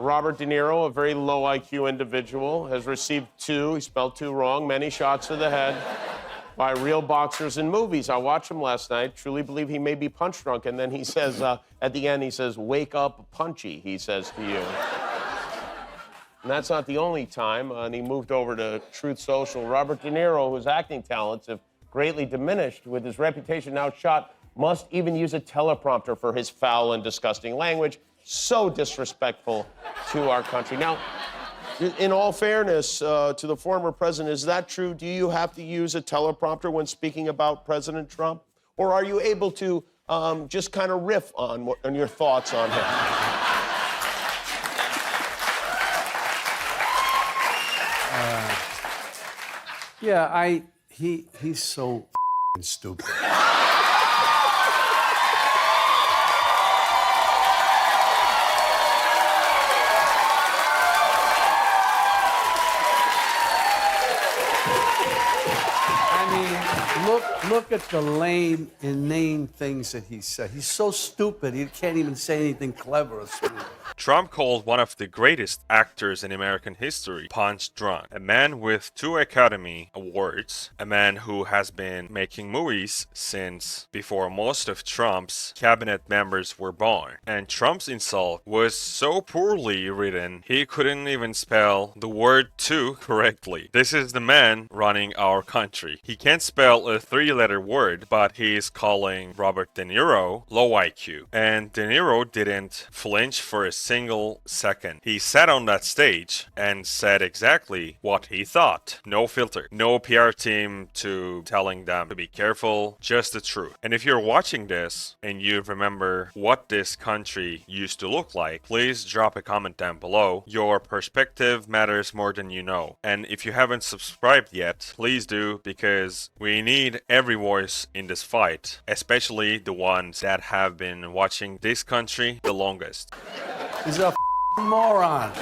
Robert De Niro, a very low IQ individual, has received he spelled two wrong, many shots to the head by real boxers in movies. I watched him last night, truly believe he may be punch drunk, and then he says, at the end, he says, "Wake up, Punchy," he says to you. And that's not the only time, and he moved over to Truth Social. Robert De Niro, whose acting talents have greatly diminished with his reputation now shot, must even use a teleprompter for his foul and disgusting language. So disrespectful to our country. Now, in all fairness to the former president, is that true? Do you have to use a teleprompter when speaking about President Trump? Or are you able to just kind of riff on your thoughts on him? Yeah, he's so stupid. Look at the lame, inane things that he said. He's so stupid, he can't even say anything clever or smooth. Trump called one of the greatest actors in American history punch drunk. A man with 2 Academy Awards, a man who has been making movies since before most of Trump's cabinet members were born. And Trump's insult was so poorly written, he couldn't even spell the word "to" correctly. This is the man running our country. He can't spell a 3-letter word, but he's calling Robert De Niro low IQ. And De Niro didn't flinch for a single second. He sat on that stage and said exactly what he thought. No filter. No PR team to telling them to be careful. Just the truth. And if you're watching this and you remember what this country used to look like, please drop a comment down below. Your perspective matters more than you know. And if you haven't subscribed yet, please do, because we need every voice in this fight, especially the ones that have been watching this country the longest. He's a moron.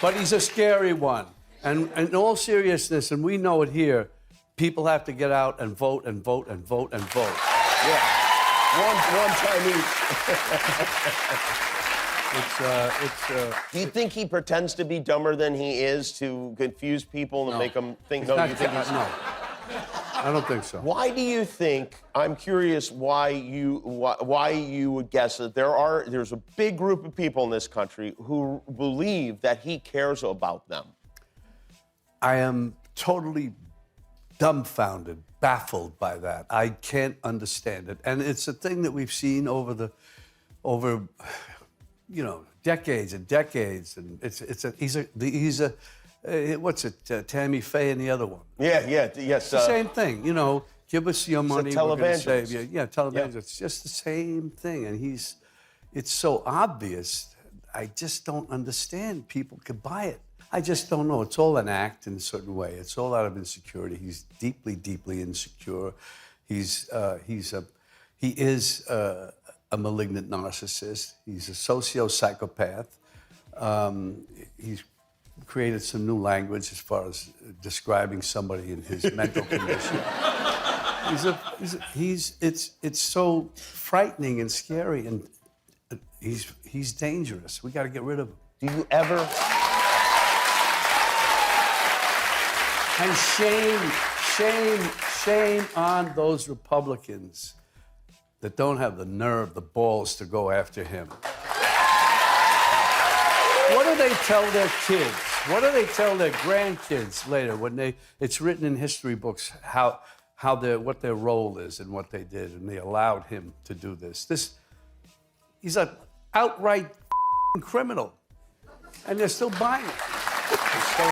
But he's a scary one. And in all seriousness, and we know it here, people have to get out and vote and vote and vote and vote. Yeah. One Chinese. Do you think he pretends to be dumber than he is to confuse people and make them think? No, you think he's... No. I don't think so. Why do you think? I'm curious why you would guess that there's a big group of people in this country who believe that he cares about them. I am totally dumbfounded, baffled by that. I can't understand it, and it's a thing that we've seen over decades and decades, and he's a what's it? Tammy Faye and the other one. Yeah, yes. It's the same thing, Give us your money, we're going to save you. Yeah, televangelist. Yeah. It's just the same thing, and it's so obvious. I just don't understand. People could buy it. I just don't know. It's all an act in a certain way. It's all out of insecurity. He's deeply, deeply insecure. He is a malignant narcissist. He's a psychopath. He's created some new language as far as describing somebody in his mental condition. It's so frightening and scary, and he's dangerous. We got to get rid of him. Do you ever? And shame on those Republicans that don't have the nerve, the balls to go after him. What do they tell their kids? What do they tell their grandkids later when it's written in history books what their role is and what they did, and they allowed him to do this? He's an outright criminal, and they're still buying it.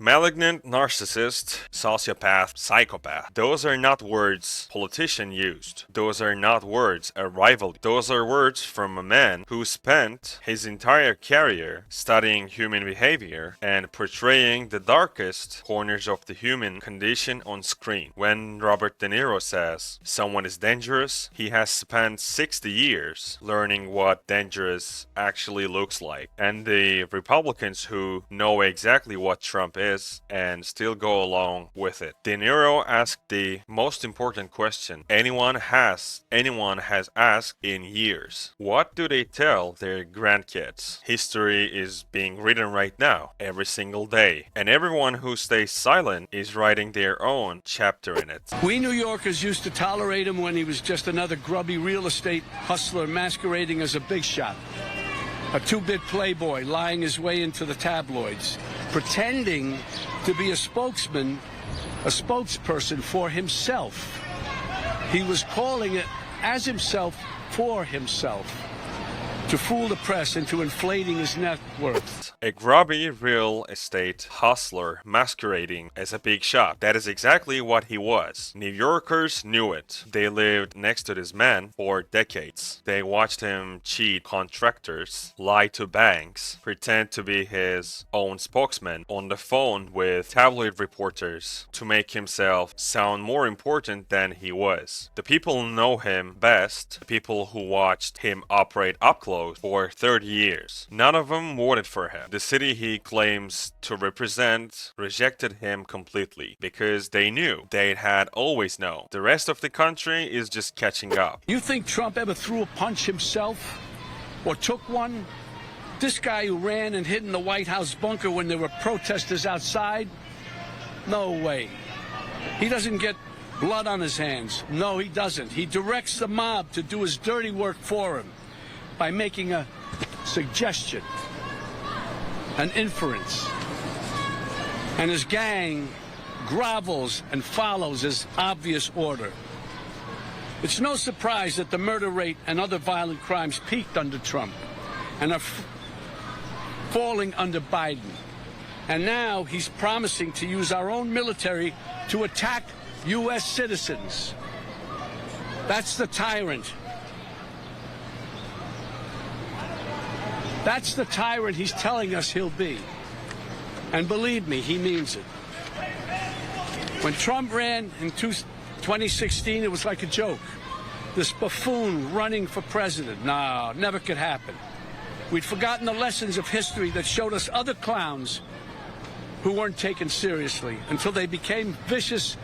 Malignant, narcissist, sociopath, psychopath. Those are not words politicians used. Those are not words a rival. Those are words from a man who spent his entire career studying human behavior and portraying the darkest corners of the human condition on screen. When Robert De Niro says someone is dangerous, he has spent 60 years learning what dangerous actually looks like. And the Republicans who know exactly what Trump is and still go along with it. De Niro asked the most important question anyone has asked in years. What do they tell their grandkids? History is being written right now, every single day, and everyone who stays silent is writing their own chapter in it. We New Yorkers used to tolerate him when he was just another grubby real estate hustler masquerading as a big shot. A two-bit playboy lying his way into the tabloids, pretending to be a spokesperson for himself. He was calling it as himself for himself, to fool the press into inflating his net worth. A grubby real estate hustler masquerading as a big shot. That is exactly what he was. New Yorkers knew it. They lived next to this man for decades. They watched him cheat contractors, lie to banks, pretend to be his own spokesman on the phone with tabloid reporters to make himself sound more important than he was. The people know him best, the people who watched him operate up close for 30 years. None of them voted for him. The city he claims to represent rejected him completely because they knew. They had always known. The rest of the country is just catching up. You think Trump ever threw a punch himself? Or took one? This guy who ran and hid in the White House bunker when there were protesters outside? No way. He doesn't get blood on his hands. No, he doesn't. He directs the mob to do his dirty work for him by making a suggestion, an inference, and his gang grovels and follows his obvious order. It's no surprise that the murder rate and other violent crimes peaked under Trump and are falling under Biden. And now he's promising to use our own military to attack U.S. citizens. That's the tyrant. That's the tyrant he's telling us he'll be. And believe me, he means it. When Trump ran in 2016, it was like a joke. This buffoon running for president. No, never could happen. We'd forgotten the lessons of history that showed us other clowns who weren't taken seriously until they became vicious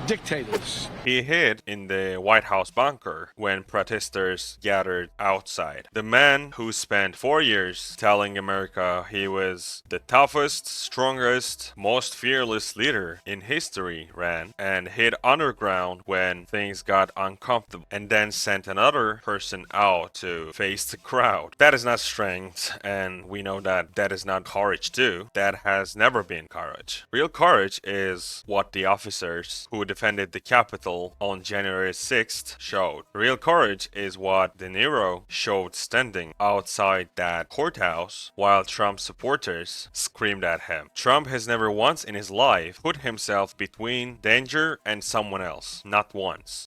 dictators. He hid in the White House bunker when protesters gathered outside. The man who spent 4 years telling America he was the toughest, strongest, most fearless leader in history ran and hid underground when things got uncomfortable and then sent another person out to face the crowd. That is not strength, and we know that that is not courage too. That has never been courage. Real courage is what the officers who defended the Capitol on January 6th showed. Real courage is what De Niro showed standing outside that courthouse while Trump supporters screamed at him. Trump has never once in his life put himself between danger and someone else. Not once.